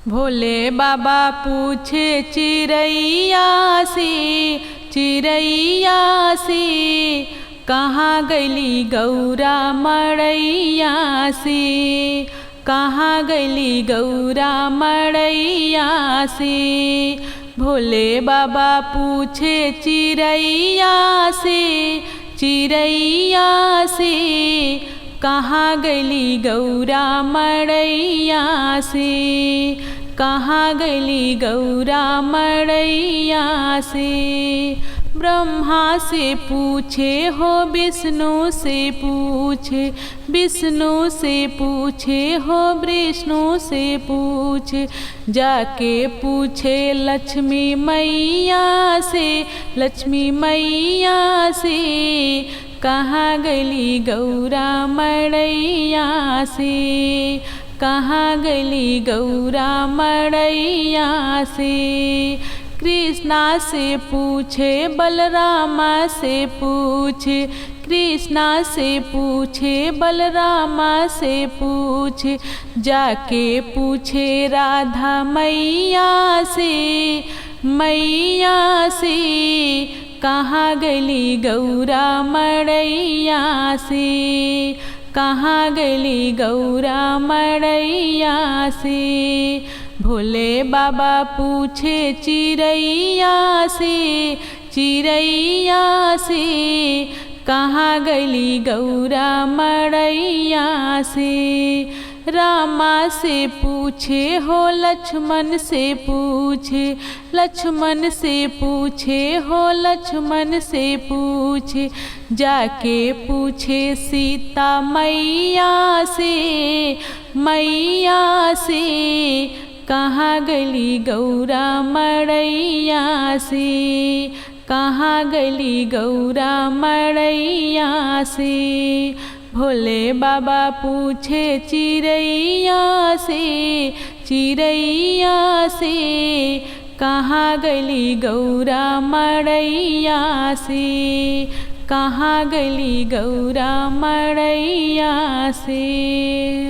भोले बाबा पूछे चिड़ैया से कहाँ गईली गौरा मड़ैया से, कहाँ गईली गौरा मड़ैया से। भोले बाबा पूछे चिड़ैया से कहाँ गईली गौरा मड़ैया से, कहाँ गईली गौरा मड़ैया से। ब्रह्मा से पूछे हो विष्णु से पूछे, विष्णु से पूछे हो विष्णु से पूछे, जाके पूछे लक्ष्मी मैया से, लक्ष्मी मैया से कहाँ गईली गौरा मड़ैया से, कहाँ गईली गौरा मड़ैया से। कृष्णा से पूछे बलरामा से पूछे, कृष्णा से पूछे बलरामा से पूछे, जाके पूछे राधा मैया से, मैया से कहाँ गईली गौरा मड़ैया से, कहाँ गईली गौरा मड़ैया से। भोले बाबा पूछे चिड़ैया से कहाँ गईली गौरा मड़ैया से। रामा से पूछे हो लक्ष्मण से पूछे, लक्ष्मण से पूछे हो लक्ष्मण से पूछे, जाके पूछे सीता मैया से, मैया से कहाँ गईली गौरा मड़ैया से, कहाँ गईली गौरा मड़ैया से। भोले बाबा पूछे चिड़ैया से कहाँ गईली गौरा मड़ैया से, कहाँ गईली गौरा मड़ैया से।